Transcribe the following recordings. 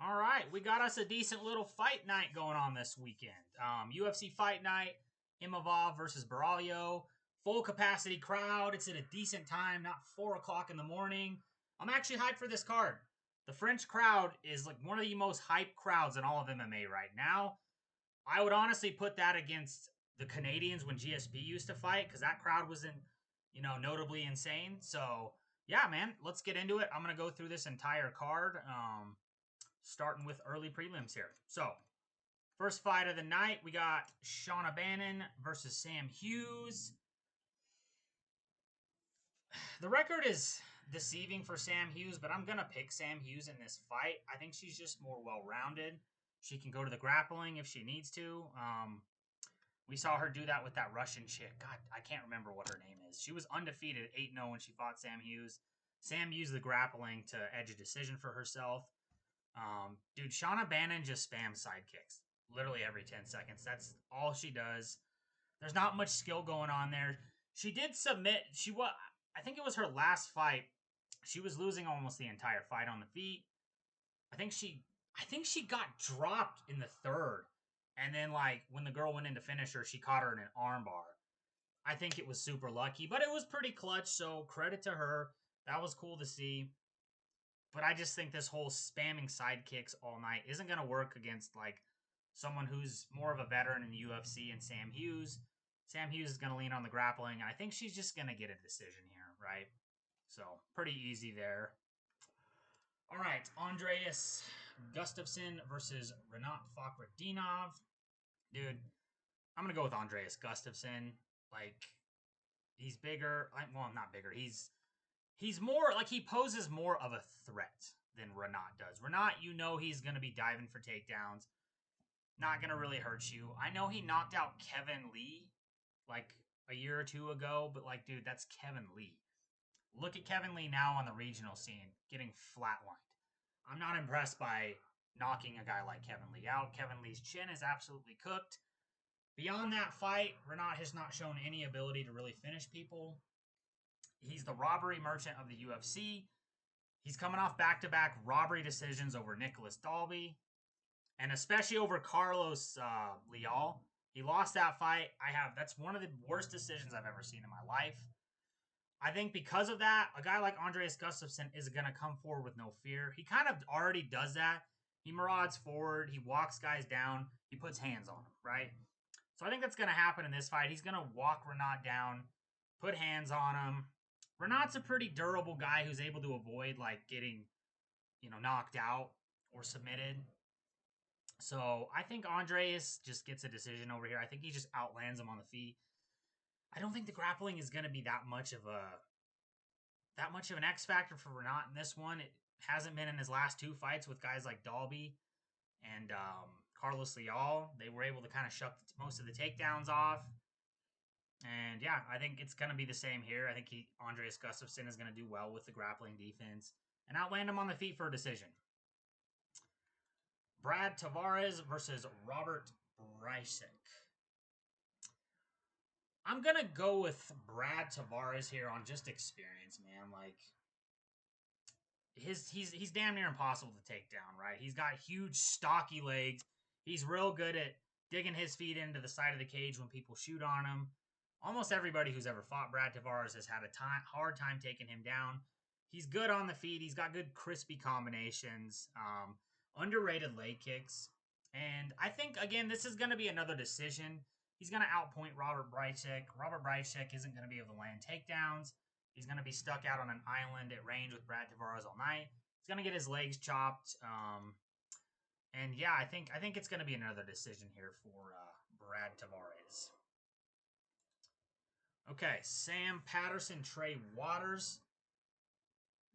All right, we got us a decent little fight night going on this weekend. UFC Fight Night, Imavov versus Baralho. Full capacity crowd. It's at a decent time, not 4 o'clock in the morning. I'm actually hyped for this card. The French crowd is like one of the most hyped crowds in all of MMA right now. I would honestly put that against the Canadians when GSP used to fight, because that crowd wasn't, notably insane. So yeah, man, let's get into it. I'm gonna go through this entire card. Starting with early prelims here. So, first fight of the night, we got Shauna Bannon versus Sam Hughes. The record is deceiving for Sam Hughes, but I'm going to pick Sam Hughes in this fight. I think she's just more well-rounded. She can go to the grappling if she needs to. We saw her do that with that Russian chick. God, I can't remember what her name is. She was undefeated 8-0 when she fought Sam Hughes. Sam used the grappling to edge a decision for herself. Dude, Shauna Bannon just spams side kicks literally every 10 seconds. That's all she does. There's not much skill going on there. She did submit. I think it was her last fight. She was losing almost the entire fight on the feet. I think she got dropped in the third. And then like when the girl went in to finish her, she caught her in an armbar. I think it was super lucky, but it was pretty clutch, so credit to her. That was cool to see. But I just think this whole spamming side kicks all night isn't going to work against like someone who's more of a veteran in the UFC and Sam Hughes. Sam Hughes is going to lean on the grappling, and I think she's just going to get a decision here, right? So, pretty easy there. All right, Andreas Gustafsson versus Rinat Fakhredtinov. Dude, I'm going to go with Andreas Gustafsson. Like, he's bigger. Well, not bigger. He's more, like, he poses more of a threat than Rinat does. Rinat, he's going to be diving for takedowns. Not going to really hurt you. I know he knocked out Kevin Lee, like, a year or two ago, but, like, dude, that's Kevin Lee. Look at Kevin Lee now on the regional scene, getting flatlined. I'm not impressed by knocking a guy like Kevin Lee out. Kevin Lee's chin is absolutely cooked. Beyond that fight, Rinat has not shown any ability to really finish people. He's the robbery merchant of the UFC. He's coming off back-to-back robbery decisions over Nicholas Dalby, and especially over Carlos Leal. He lost that fight. That's one of the worst decisions I've ever seen in my life. I think because of that, a guy like Andreas Gustafsson is going to come forward with no fear. He kind of already does that. He marauds forward. He walks guys down. He puts hands on them, right? So I think that's going to happen in this fight. He's going to walk Rinat down, put hands on him. Rinat's a pretty durable guy who's able to avoid like getting, knocked out or submitted. So I think Andreas just gets a decision over here. I think he just outlands him on the feet. I don't think the grappling is going to be that much of an X factor for Rinat in this one. It hasn't been in his last two fights with guys like Dalby and Carlos Leal. They were able to kind of shuck most of the takedowns off. And yeah, I think it's going to be the same here. I think Andreas Gustafsson is going to do well with the grappling defense and outland him on the feet for a decision. Brad Tavares versus Robert Bryczek. I'm going to go with Brad Tavares here on just experience, man. Like, he's damn near impossible to take down, right? He's got huge, stocky legs. He's real good at digging his feet into the side of the cage when people shoot on him. Almost everybody who's ever fought Brad Tavares has had a hard time taking him down. He's good on the feet. He's got good crispy combinations. Underrated leg kicks. And I think, again, this is going to be another decision. He's going to outpoint Robert Bryczek. Robert Bryczek isn't going to be able to land takedowns. He's going to be stuck out on an island at range with Brad Tavares all night. He's going to get his legs chopped. And yeah, I think it's going to be another decision here for Brad Tavares. Okay, Sam Patterson, Trey Waters.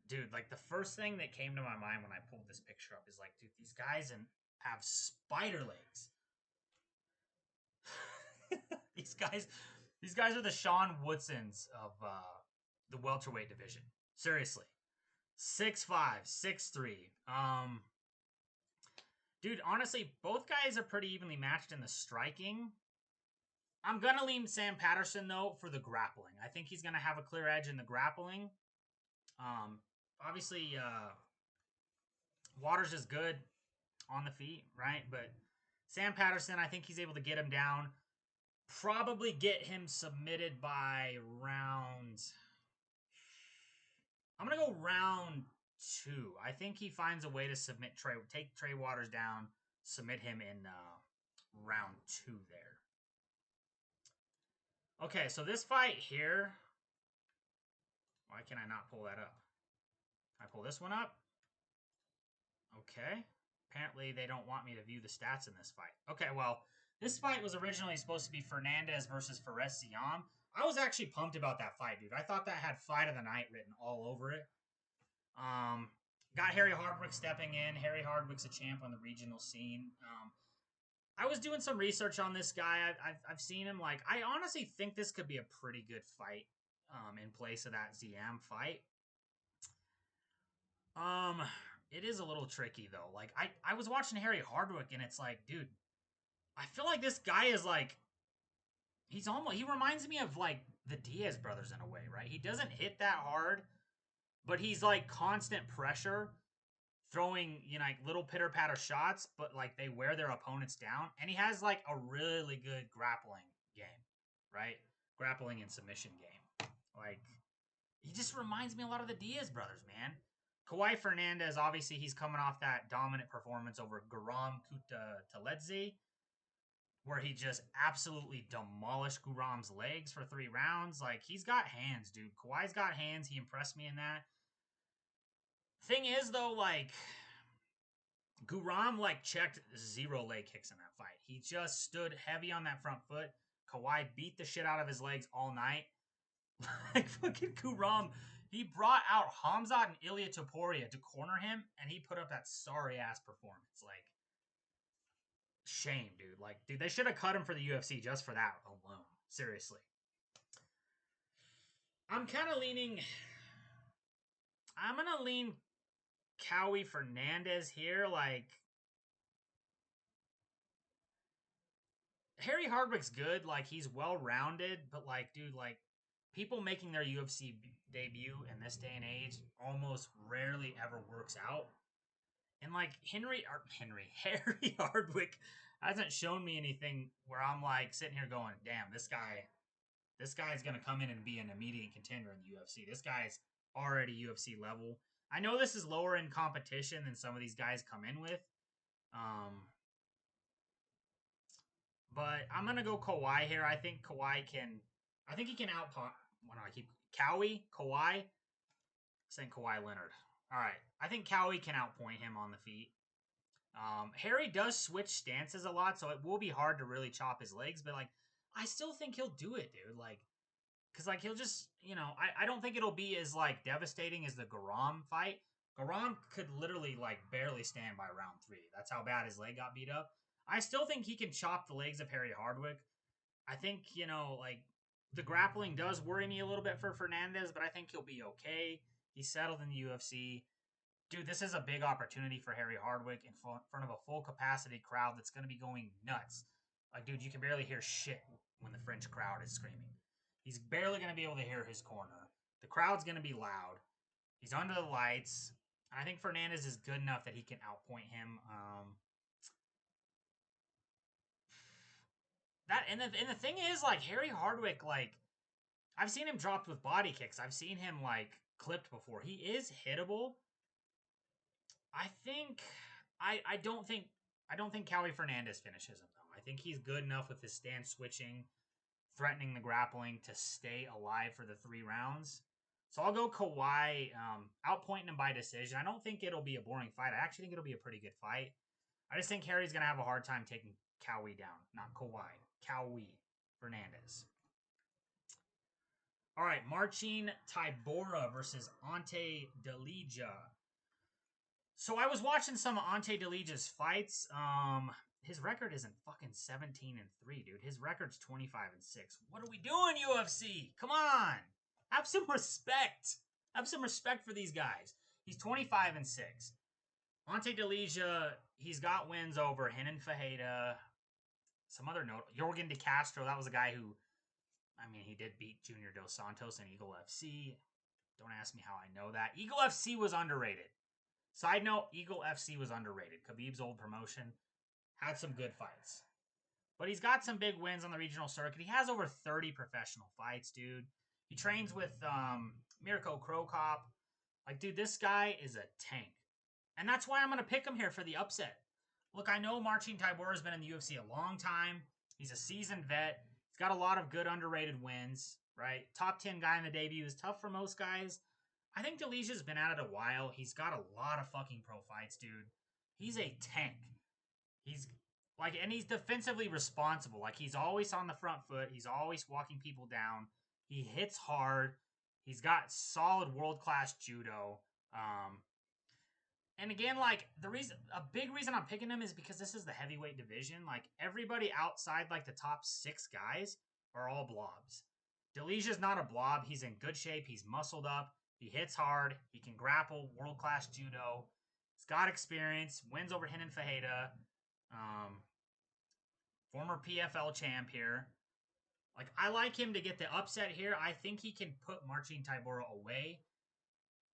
Dude, like the first thing that came to my mind when I pulled this picture up is like, dude, these guys have spider legs. these guys are the Sean Woodsons of the welterweight division. Seriously. 6'5", 6'3". Dude, honestly, both guys are pretty evenly matched in the striking. I'm going to lean Sam Patterson, though, for the grappling. I think he's going to have a clear edge in the grappling. Obviously, Waters is good. on the feet, right? But Sam Patterson, I think he's able to get him down. Probably get him submitted by round. I'm going to go round 2. I think he finds a way to submit Trey, take Trey Waters down, submit him in round 2 there. Okay, so this fight here. Why can I not pull that up? Can I pull this one up? Okay. Apparently, they don't want me to view the stats in this fight. Okay, well, this fight was originally supposed to be Fernandes versus Fakhredtinov. I was actually pumped about that fight, dude. I thought that had fight of the night written all over it. Got Harry Hardwick stepping in. Harry Hardwick's a champ on the regional scene. I was doing some research on this guy. I've seen him. Like, I honestly think this could be a pretty good fight in place of that ZM fight. It is a little tricky, though. Like, I was watching Harry Hardwick, and it's like, dude, I feel like this guy is like, he reminds me of, like, the Diaz brothers in a way, right? He doesn't hit that hard, but he's, like, constant pressure, throwing, you know, like, little pitter-patter shots, but, like, they wear their opponents down. And he has, like, a really good grappling game, right? Grappling and submission game. Like, he just reminds me a lot of the Diaz brothers, man. Kaue Fernandes, obviously, he's coming off that dominant performance over Guram Kutaledze, where he just absolutely demolished Guram's legs for 3 rounds. Like, he's got hands, dude. Kawhi's got hands. He impressed me in that. Thing is, though, like, Guram, like, checked 0 leg kicks in that fight. He just stood heavy on that front foot. Kaue beat the shit out of his legs all night. Like, fucking Guram, he brought out Hamzat and Ilia Topuria to corner him, and he put up that sorry-ass performance. Like, shame, dude. Like, dude, they should have cut him for the UFC just for that alone. Seriously. I'm kind of leaning... I'm going to lean Kaue Fernandes here. Like, Harry Hardwick's good. Like, he's well-rounded, but, like, dude, like, people making their UFC debut in this day and age almost rarely ever works out. And, like, Harry Hardwick hasn't shown me anything where I'm, like, sitting here going, damn, this guy's going to come in and be an immediate contender in the UFC. This guy's already UFC level. I know this is lower in competition than some of these guys come in with. But I'm going to go Kaue here. I think he can outpunch. Why do I keep Kaue? Saying Kawhi Leonard. All right. I think Kaue can outpoint him on the feet. Harry does switch stances a lot, so it will be hard to really chop his legs, but, like, I still think he'll do it, dude. Like, because, like, he'll just, you know, I don't think it'll be as, like, devastating as the Guram fight. Guram could literally, like, barely stand by round 3. That's how bad his leg got beat up. I still think he can chop the legs of Harry Hardwick. I think, you know, like, the grappling does worry me a little bit for Fernandes, but I think he'll be okay. He's settled in the UFC. Dude, this is a big opportunity for Harry Hardwick in front of a full capacity crowd that's going to be going nuts. Like, dude, you can barely hear shit when the French crowd is screaming. He's barely going to be able to hear his corner. The crowd's going to be loud. He's under the lights. I think Fernandes is good enough that he can outpoint him. And the thing is, like, Harry Hardwick, like, I've seen him dropped with body kicks. I've seen him, like, clipped before. He is hittable. I don't think Kaue Fernandes finishes him, though. I think he's good enough with his stance switching, threatening the grappling to stay alive for the 3 rounds. So I'll go Kaue, outpointing him by decision. I don't think it'll be a boring fight. I actually think it'll be a pretty good fight. I just think Harry's going to have a hard time taking Kaue down. Not Kaue. Kaue Fernandes. All right, Marcin Tybura versus Ante Delija. So I was watching some of Ante Delija's fights. His record isn't fucking 17-3, dude. His record's 25-6. What are we doing, UFC? Come on. Have some respect. Have some respect for these guys. He's 25-6. Ante Delija, he's got wins over Renan Fajeda. Some other note, Jorgen De Castro, that was a guy who, I mean, he did beat Junior Dos Santos in Eagle FC. Don't ask me how I know that. Eagle FC was underrated. Side note, Eagle FC was underrated. Khabib's old promotion had some good fights. But he's got some big wins on the regional circuit. He has over 30 professional fights, dude. He trains with Mirko Krokop. Like, dude, this guy is a tank. And that's why I'm going to pick him here for the upset. Look, I know Marcin Tybura has been in the UFC a long time. He's a seasoned vet. He's got a lot of good underrated wins, right? Top 10 guy in the debut is tough for most guys. I think Delija's been at it a while. He's got a lot of fucking pro fights, dude. He's a tank. He's like, and he's defensively responsible. Like, he's always on the front foot. He's always walking people down. He hits hard. He's got solid world-class judo. And again, like, a big reason I'm picking him is because this is the heavyweight division. Like, everybody outside, like, the top 6 guys are all blobs. Delija's not a blob. He's in good shape. He's muscled up. He hits hard. He can grapple. World-class judo. He's got experience. Wins over Renan Fajeda. Former PFL champ here. Like, I like him to get the upset here. I think he can put Marcin Tybura away.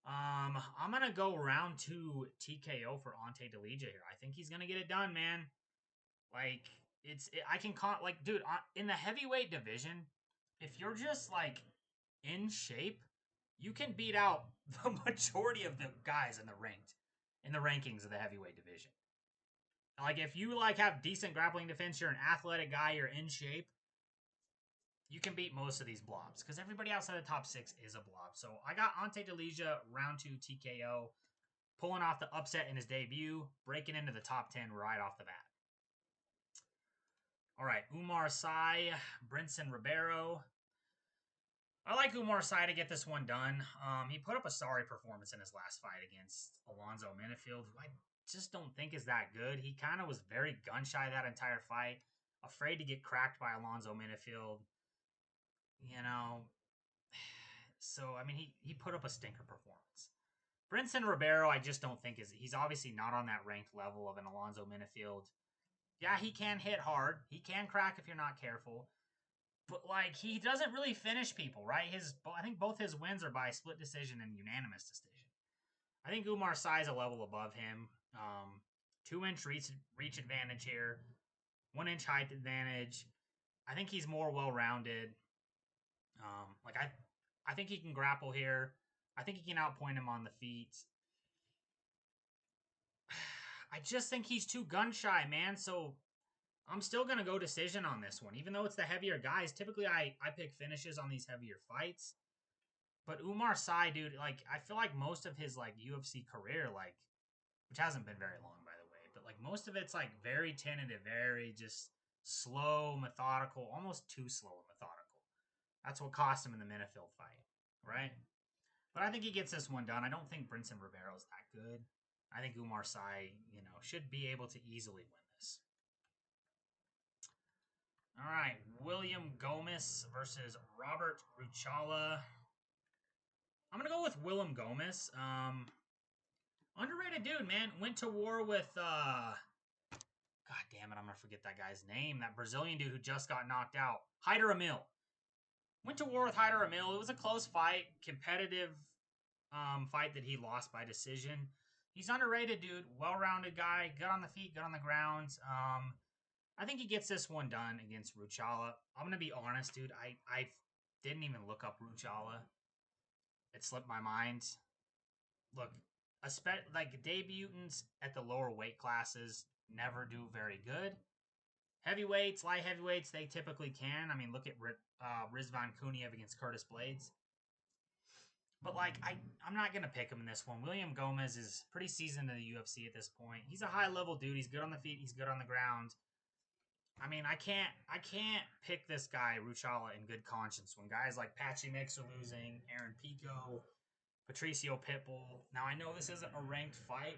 I'm going to go round 2 TKO for Ante Delija here. I think he's going to get it done, man. Like, dude, in the heavyweight division, if you're just, like, in shape, you can beat out the majority of the guys in the rankings of the heavyweight division. Like, if you, like, have decent grappling defense, you're an athletic guy, you're in shape, you can beat most of these blobs. Because everybody outside the top 6 is a blob. So, I got Ante Delija, round 2 TKO, pulling off the upset in his debut, breaking into the top 10 right off the bat. All right, Oumar Sy, Brendson Ribeiro. I like Oumar Sy to get this one done. He put up a sorry performance in his last fight against Alonzo Minifield, who I just don't think is that good. He kind of was very gun-shy that entire fight, afraid to get cracked by Alonzo Minifield. You know, so, I mean, he put up a stinker performance. Brendson Ribeiro, I just don't think he's obviously not on that ranked level of an Alonzo Minifield. Yeah, he can hit hard. He can crack if you're not careful. But, like, he doesn't really finish people, right? I think both his wins are by split decision and unanimous decision. I think Oumar Sy is a level above him. 2-inch reach advantage here. 1-inch height advantage. I think he's more well-rounded. I think he can grapple here. I think he can outpoint him on the feet. I just think he's too gun-shy, man. So I'm still going to go decision on this one. Even though it's the heavier guys, typically I pick finishes on these heavier fights. But Oumar Sy, dude, like, I feel like most of his, like, UFC career, like, which hasn't been very long, by the way, but, like, most of it's, like, very tentative, very just slow, methodical, almost too slow and methodical. That's what cost him in the Minifield fight, right? But I think he gets this one done. I don't think Brendson Ribeiro is that good. I think Oumar Sy, should be able to easily win this. All right, William Gomis versus Robert Ruchala. I'm going to go with William Gomis. Underrated dude, man. Went to war with, God damn it, I'm going to forget that guy's name. That Brazilian dude who just got knocked out. Hyder Emil. Went to war with Hyder Emil. It was a close fight. Competitive fight that he lost by decision. He's underrated, dude. Well-rounded guy. Good on the feet, good on the ground. I think he gets this one done against Ruchala. I'm going to be honest, dude. I didn't even look up Ruchala. It slipped my mind. Look, like, debutants at the lower weight classes never do very good. Heavyweights, light heavyweights, they typically can. I mean, look at Rizvan Kuniev against Curtis Blades. But, like, I'm not going to pick him in this one. William Gomis is pretty seasoned in the UFC at this point. He's a high-level dude. He's good on the feet. He's good on the ground. I mean, I can't pick this guy, Ruchala, in good conscience when guys like Patchy Mix are losing, Aaron Pico, Patricio Pitbull. Now, I know this isn't a ranked fight,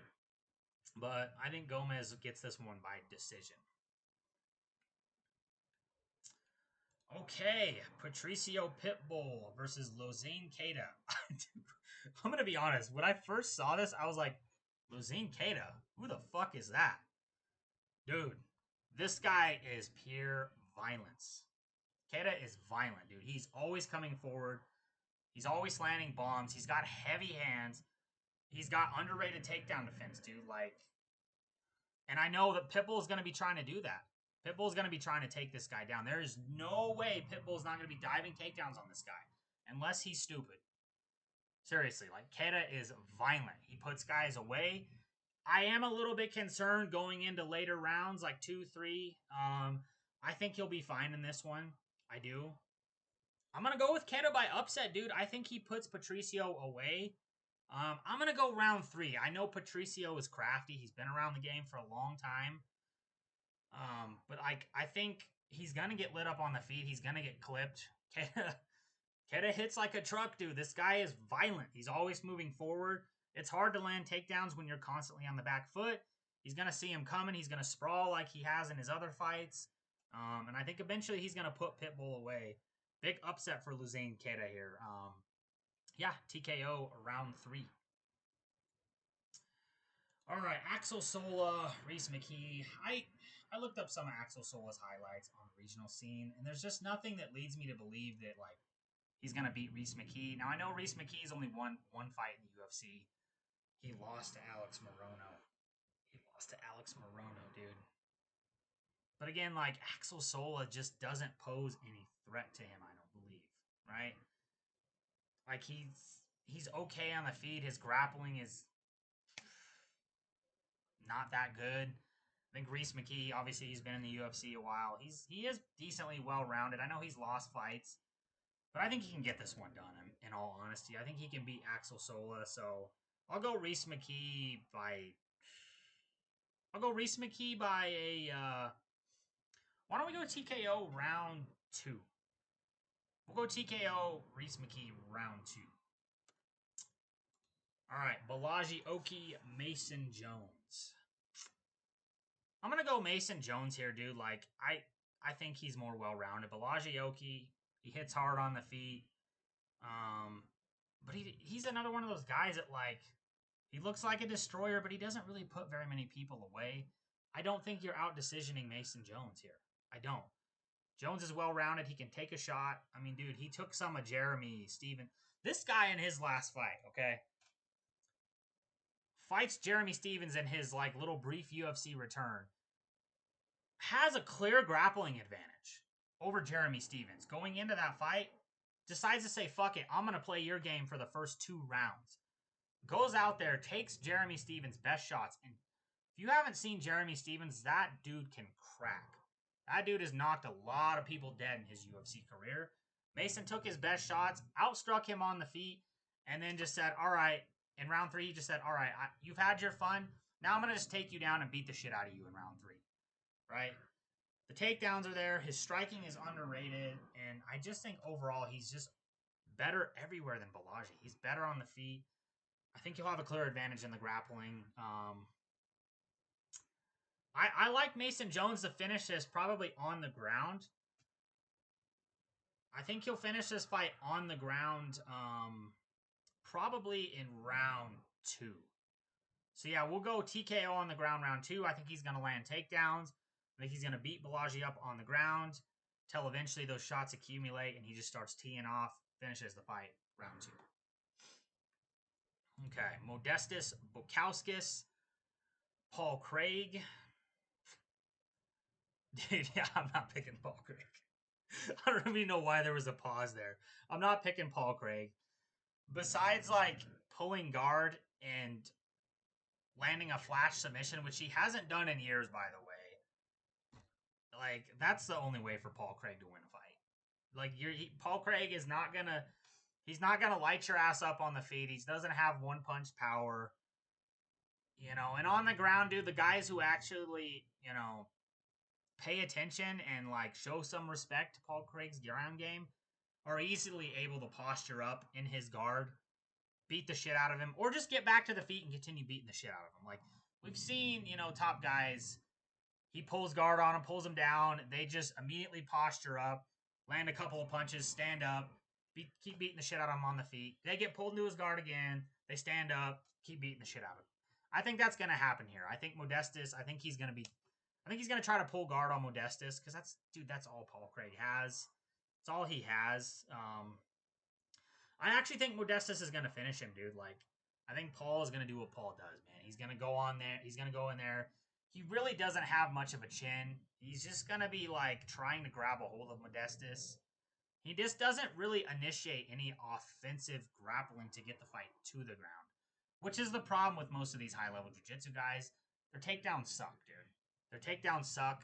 but I think Gomis gets this one by decision. Okay, Patricio Pitbull versus Losene Keita. I'm going to be honest. When I first saw this, I was like, Losene Keita? Who the fuck is that? Dude, this guy is pure violence. Keita is violent, dude. He's always coming forward. He's always landing bombs. He's got heavy hands. he's got underrated takedown defense, dude. Like, and I know that Pitbull is going to be trying to do that. Pitbull is going to be trying to take this guy down. There is no way Pitbull is not going to be diving takedowns on this guy unless he's stupid. Seriously, like Keita is violent. He puts guys away. I am a little bit concerned going into later rounds, like 2, 3. I think he'll be fine in this one. I do. I'm going to go with Keita by upset, dude. I think he puts Patricio away. I'm going to go round 3. I know Patricio is crafty. He's been around the game for a long time. But I think he's going to get lit up on the feet. He's going to get clipped. Keita hits like a truck, dude. This guy is violent. He's always moving forward. It's hard to land takedowns when you're constantly on the back foot. He's going to see him coming. He's going to sprawl like he has in his other fights. And I think eventually he's going to put Pitbull away. Big upset for Losene Keita here. Yeah, TKO round 3. All right, Axel Sola, Rhys Mckee. I looked up some of Axel Sola's highlights on the regional scene, and there's just nothing that leads me to believe that like he's gonna beat Rhys Mckee. Now I know Rhys Mckee's only won one fight in the UFC. He lost to Alex Morono. Dude. But again, like Axel Sola just doesn't pose any threat to him. I don't believe, right? Like he's okay on the feet. His grappling is not that good. I think Rhys Mckee, obviously, he's been in the UFC a while. He is decently well-rounded. I know he's lost fights, but I think he can get this one done, in all honesty. I think he can beat Axel Sola, so I'll go Rhys Mckee by... why don't we go TKO round 2? We'll go TKO Rhys Mckee round 2. All right, Bolaji, Oki, Mason Jones. I'm going to go Mason Jones here, dude. Like, I think he's more well-rounded. Bolaji Oki, he hits hard on the feet. But he's another one of those guys that, like, he looks like a destroyer, but he doesn't really put very many people away. I don't think you're out-decisioning Mason Jones here. I don't. Jones is well-rounded. He can take a shot. I mean, dude, he took some of Jeremy Stevens. This guy in his last fight, okay, fights Jeremy Stevens in his, like, little brief UFC return. Has a clear grappling advantage over Jeremy Stevens. Going into that fight, decides to say, fuck it, I'm going to play your game for the first 2 rounds. Goes out there, takes Jeremy Stevens' best shots. And if you haven't seen Jeremy Stevens, that dude can crack. That dude has knocked a lot of people dead in his UFC career. Mason took his best shots, outstruck him on the feet, and then just said, all right, in round 3, he just said, all right, you've had your fun. Now I'm going to just take you down and beat the shit out of you in round 3. Right? The takedowns are there. His striking is underrated. And I just think overall he's just better everywhere than Bolaji. He's better on the feet. I think he'll have a clear advantage in the grappling. I like Mason Jones to finish this probably on the ground. I think he'll finish this fight on the ground probably in round 2. So yeah, we'll go TKO on the ground round 2. I think he's going to land takedowns. I think he's going to beat Bolaji up on the ground till eventually those shots accumulate and he just starts teeing off, finishes the fight round 2. Okay, Modestas Bukauskas, Paul Craig. Dude, yeah, I'm not picking Paul Craig. I don't even know why there was a pause there. I'm not picking Paul Craig. Besides, like, pulling guard and landing a flash submission, which he hasn't done in years, by the way. Like, that's the only way for Paul Craig to win a fight. Like, Paul Craig is not gonna... He's not gonna light your ass up on the feet. He doesn't have one-punch power. You know, and on the ground, dude, the guys who actually, you know, pay attention and, like, show some respect to Paul Craig's ground game are easily able to posture up in his guard, beat the shit out of him, or just get back to the feet and continue beating the shit out of him. Like, we've seen, you know, top guys, he pulls guard on him, pulls him down, they just immediately posture up, land a couple of punches, stand up, keep beating the shit out of him on the feet. They get pulled into his guard again, they stand up, keep beating the shit out of him. I think that's going to happen here. I think Modestas, I think he's going to try to pull guard on Modestas, because that's all Paul Craig has. It's all he has. I actually think Modestas is going to finish him, dude. Like, I think Paul is going to do what Paul does, man. He's going to go on there. He's going to go in there. He really doesn't have much of a chin. He's just going to be like trying to grab a hold of Modestus. He just doesn't really initiate any offensive grappling to get the fight to the ground, which is the problem with most of these high-level jiu-jitsu guys. Their takedowns suck, dude. Their takedowns suck.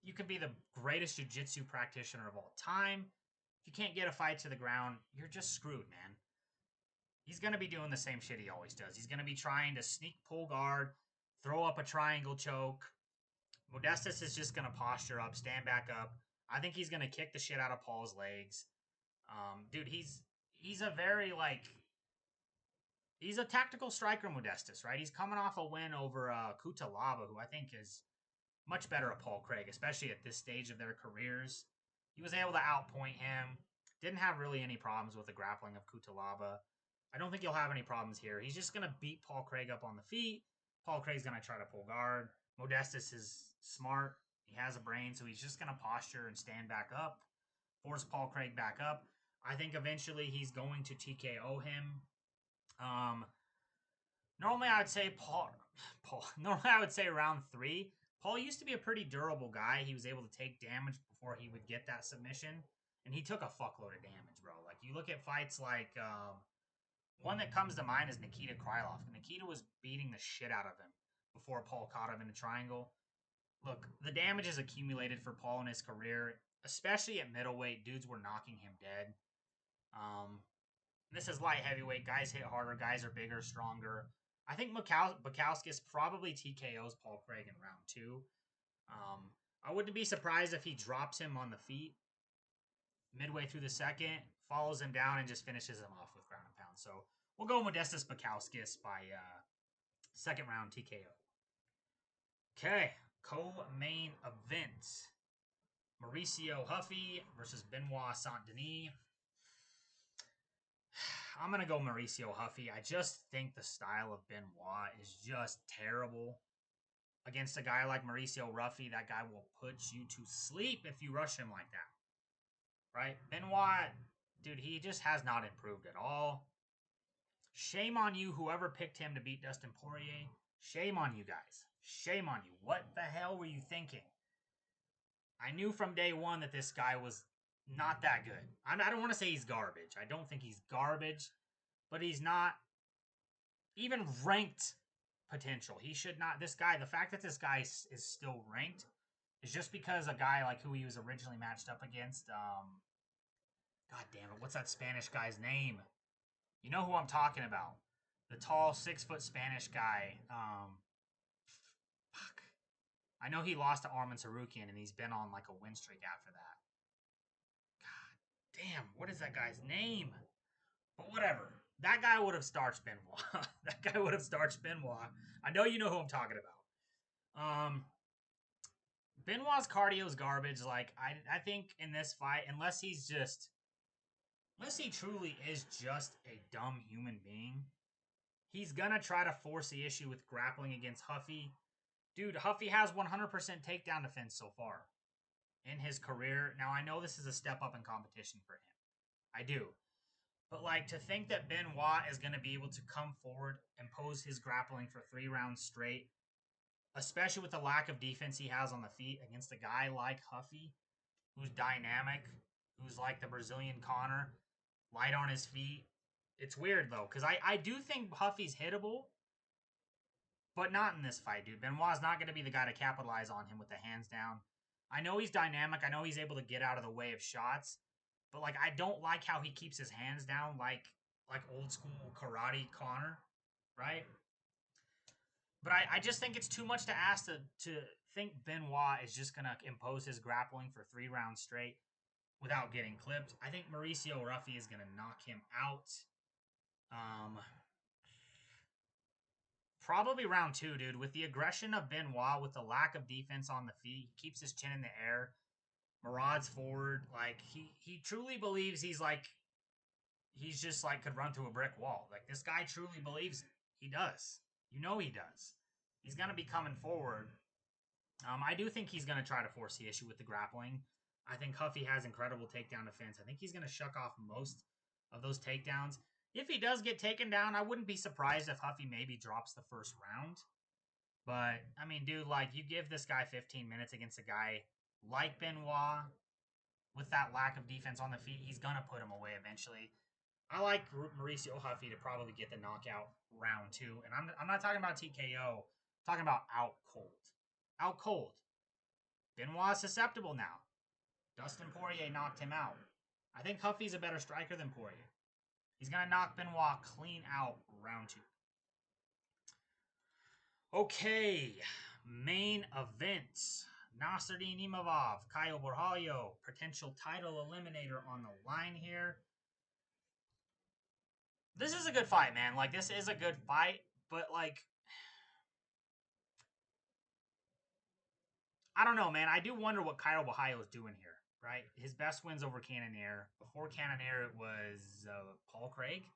You could be the greatest jiu-jitsu practitioner of all time. If you can't get a fight to the ground, you're just screwed, man. He's going to be doing the same shit he always does. He's going to be trying to sneak pull guard, throw up a triangle choke. Modestus is just going to posture up, stand back up. I think he's going to kick the shit out of Paul's legs. Dude, he's a very, like, he's a tactical striker, Modestus, right? He's coming off a win over Kutalaba, who I think is much better at Paul Craig, especially at this stage of their careers. He was able to outpoint him. Didn't have really any problems with the grappling of Kutalaba. I don't think he'll have any problems here. He's just going to beat Paul Craig up on the feet. Paul Craig's going to try to pull guard. Modestus is smart. He has a brain, so he's just going to posture and stand back up, force Paul Craig back up. I think eventually he's going to TKO him. Normally I would say Normally I would say round 3. Paul used to be a pretty durable guy. He was able to take damage before he would get that submission, and he took a fuckload of damage, bro. Like, you look at fights like one that comes to mind is Nikita Krylov. Nikita was beating the shit out of him before Paul caught him in the triangle. Look, the damage has accumulated for Paul in his career, especially at middleweight. Dudes were knocking him dead. This is light heavyweight. Guys hit harder. Guys are bigger, stronger. I think Bukauskas probably TKOs Paul Craig in round 2. I wouldn't be surprised if he drops him on the feet midway through the second, follows him down, and just finishes him off with ground and pound. So we'll go Modestus Bukauskas by second round TKO. Okay, co-main event. Mauricio Huffy versus Benoit Saint-Denis. I'm going to go Mauricio Huffy. I just think the style of Benoit is just terrible. Against a guy like Mauricio Huffy, that guy will put you to sleep if you rush him like that. Right? Benoit, dude, he just has not improved at all. Shame on you, whoever picked him to beat Dustin Poirier. Shame on you guys. Shame on you. What the hell were you thinking? I knew from day one that this guy was not that good. I don't want to say he's garbage. I don't think he's garbage, but he's not even ranked potential. He should not. This guy, the fact that this guy is still ranked is just because a guy like who he was originally matched up against. God damn it, what's that Spanish guy's name? You know who I'm talking about. The tall, 6-foot Spanish guy. Fuck. I know he lost to Arman Tsarukyan, and he's been on like a win streak after that. God damn, what is that guy's name? But whatever. That guy would have starched Benoit. That guy would have starched Benoit. I know you know who I'm talking about. Benoit's cardio is garbage. Like, I think in this fight, unless he truly is just a dumb human being, he's gonna try to force the issue with grappling against Huffy. Dude, Huffy has 100% takedown defense so far in his career. Now, I know this is a step up in competition for him. I do. But, like, to think that Benoit is going to be able to come forward and pose his grappling for 3 rounds straight, especially with the lack of defense he has on the feet against a guy like Huffy, who's dynamic, who's like the Brazilian Conor, light on his feet. It's weird, though, because I do think Huffy's hittable, but not in this fight, dude. Benoit's not going to be the guy to capitalize on him with the hands down. I know he's dynamic. I know he's able to get out of the way of shots. But, like, I don't like how he keeps his hands down like old school karate Conor, right? But I just think it's too much to ask to think Benoit is just going to impose his grappling for 3 rounds straight without getting clipped. I think Mauricio Huffy is going to knock him out. Probably round 2, dude. With the aggression of Benoit, with the lack of defense on the feet, he keeps his chin in the air. Murad's forward. Like, he truly believes he's just like could run through a brick wall. Like, this guy truly believes it. He does. You know he does. He's going to be coming forward. I do think he's going to try to force the issue with the grappling. I think Huffy has incredible takedown defense. I think he's going to shuck off most of those takedowns. If he does get taken down, I wouldn't be surprised if Huffy maybe drops the first round. But, I mean, dude, like, you give this guy 15 minutes against a guy like Benoit with that lack of defense on the feet, he's going to put him away eventually. I like Mauricio Huffy to probably get the knockout round 2. And I'm not talking about TKO. I'm talking about out cold. Out cold. Benoit's susceptible now. Dustin Poirier knocked him out. I think Huffy's a better striker than Poirier. He's going to knock Benoit clean out round 2. Okay, main events. Nasruddin Imavov, Caio Borralho, potential title eliminator on the line here. This is a good fight, man. Like, this is a good fight, but, like, I don't know, man. I do wonder what Caio Borralho is doing here, right? His best wins over Cannonier. Before Cannonier, it was Paul Craig.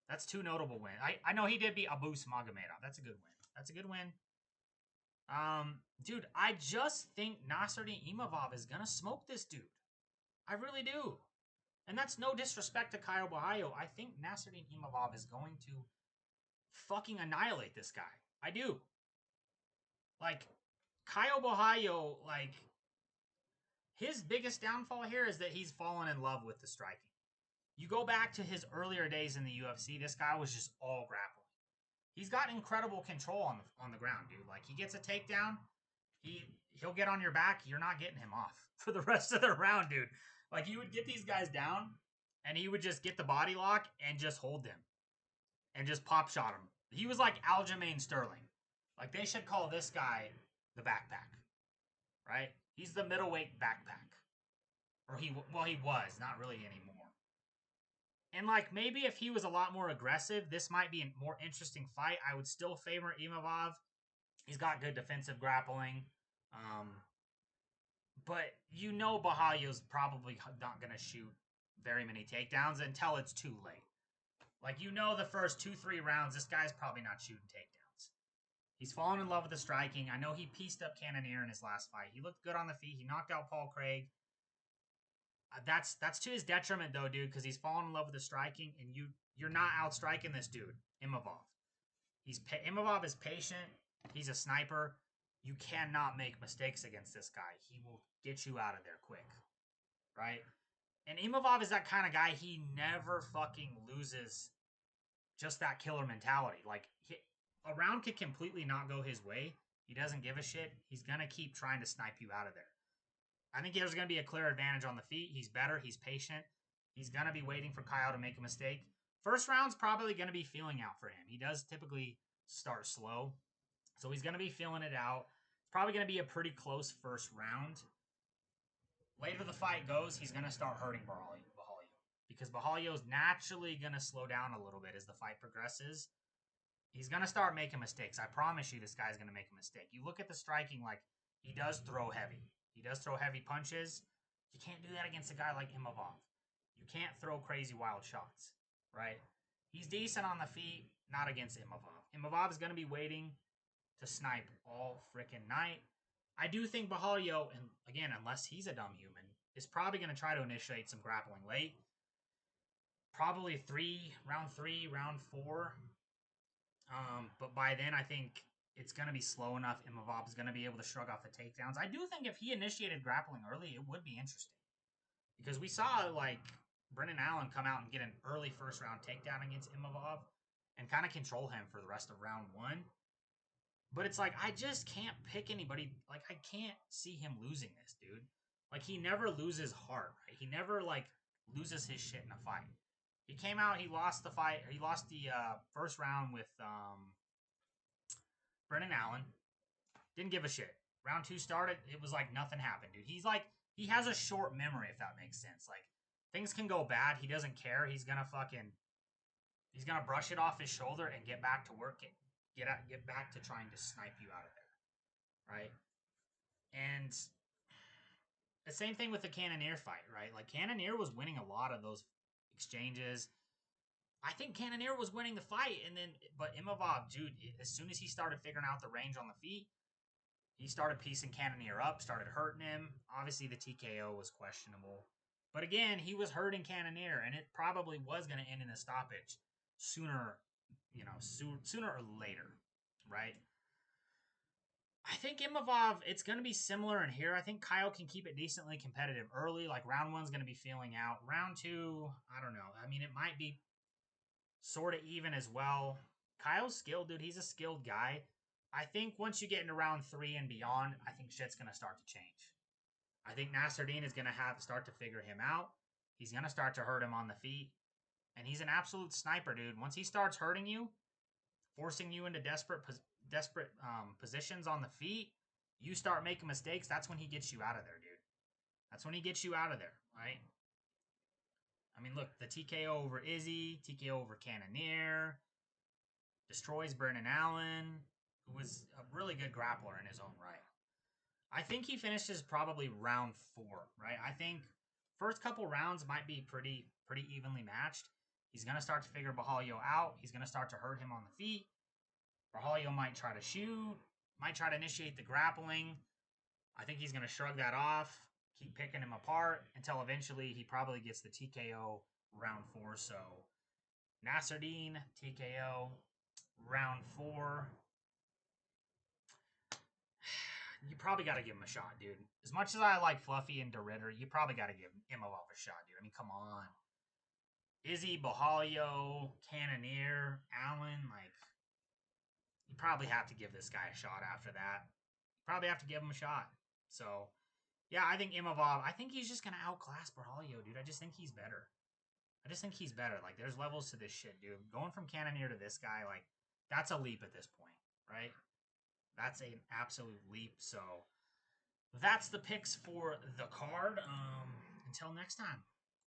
That's 2 notable wins. I know he did beat Abus Magomedov. That's a good win. That's a good win. Dude, I just think Nasruddin Imavov is gonna smoke this dude. I really do. And that's no disrespect to Caio Borralho. I think Nasruddin Imavov is going to fucking annihilate this guy. I do. Like, Caio Borralho, like, his biggest downfall here is that he's fallen in love with the striking. You go back to his earlier days in the UFC, this guy was just all grappling. He's got incredible control on the ground, dude. Like, he gets a takedown, he'll get on your back, you're not getting him off for the rest of the round, dude. Like, he would get these guys down, and he would just get the body lock and just hold them. And just pop shot him. He was like Aljamain Sterling. Like, they should call this guy the backpack. Right? He's the middleweight backpack. Or he was, not really anymore. And, like, maybe if he was a lot more aggressive, this might be a more interesting fight. I would still favor Imavov. He's got good defensive grappling. But you know Borralho's probably not going to shoot very many takedowns until it's too late. Like, you know the first 2-3 rounds, this guy's probably not shooting takedowns. He's fallen in love with the striking. I know he pieced up Cannonier in his last fight. He looked good on the feet. He knocked out Paul Craig. That's to his detriment, though, dude, because he's fallen in love with the striking, and you're not outstriking this dude, Imavov. Imavov is patient. He's a sniper. You cannot make mistakes against this guy. He will get you out of there quick, right? And Imavov is that kind of guy. He never fucking loses just that killer mentality. Like, a round could completely not go his way. He doesn't give a shit. He's going to keep trying to snipe you out of there. I think there's going to be a clear advantage on the feet. He's better. He's patient. He's going to be waiting for Caio to make a mistake. First round's probably going to be feeling out for him. He does typically start slow. So he's going to be feeling it out. It's probably going to be a pretty close first round. Later the fight goes, he's going to start hurting Borralho. Because Borralho's naturally going to slow down a little bit as the fight progresses. He's going to start making mistakes. I promise you this guy's going to make a mistake. You look at the striking, like, he does throw heavy. He does throw heavy punches. You can't do that against a guy like Imavov. You can't throw crazy wild shots, right? He's decent on the feet, not against Imavov. Imavov is going to be waiting to snipe all freaking night. I do think Borralho, and again, unless he's a dumb human, is probably going to try to initiate some grappling late. Probably round 3, round 4. But by then, I think it's going to be slow enough. Imavov is going to be able to shrug off the takedowns. I do think if he initiated grappling early, it would be interesting. Because we saw, like, Brendan Allen come out and get an early first-round takedown against Imavov and kind of control him for the rest of round 1. But it's like, I just can't pick anybody. Like, I can't see him losing this, dude. Like, he never loses heart, right? He never, like, loses his shit in a fight. He came out, he lost the fight. He lost the first round with Brendan Allen. Didn't give a shit. Round 2 started, it was like nothing happened, dude. He's like, he has a short memory, if that makes sense. Like, things can go bad. He doesn't care. He's going to brush it off his shoulder and get back to work. Get back to trying to snipe you out of there, right? And the same thing with the Cannonier fight, right? Like, Cannonier was winning a lot of those exchanges. I think Cannonier was winning the fight, but Imavov, dude, as soon as he started figuring out the range on the feet, he started piecing Cannonier up, started hurting him. Obviously, the TKO was questionable, But again, he was hurting Cannonier, and it probably was going to end in a stoppage sooner, sooner or later, right? I think Imavov, it's going to be similar in here. I think Kyle can keep it decently competitive early. Like round one's going to be feeling out. Round two, I don't know. I mean, it might be sort of even as well. Kyle's skilled, dude. He's a skilled guy. I think once you get into round three and beyond, I think shit's going to start to change. I think Nasruddin is going to have to start to figure him out. He's going to start to hurt him on the feet. And he's an absolute sniper, dude. Once he starts hurting you, forcing you into desperate positions on the feet, you start making mistakes, that's when he gets you out of there, dude. That's when he gets you out of there, right? I mean, look, the TKO over Izzy, TKO over Cannonier, destroys Brennan Allen, who was a really good grappler in his own right. I think he finishes probably round 4, right? I think first couple rounds might be pretty evenly matched. He's going to start to figure Bahalio out. He's going to start to hurt him on the feet. Bahalio might try to shoot, might try to initiate the grappling. I think he's going to shrug that off, keep picking him apart until eventually he probably gets the TKO round 4. So Nasruddin, TKO, round 4. You probably got to give him a shot, dude. As much as I like Fluffy and DeRitter, you probably got to give Imavov a shot, dude. I mean, come on. Izzy, Bahalio, Cannonier, Allen, like, you probably have to give this guy a shot after that. You probably have to give him a shot. So, yeah, I think Imavov, I think he's just going to outclass Bahalio, dude. I just think he's better. Like, there's levels to this shit, dude. Going from Cannonier to this guy, like, that's a leap at this point, right? That's an absolute leap. So that's the picks for the card. Until next time.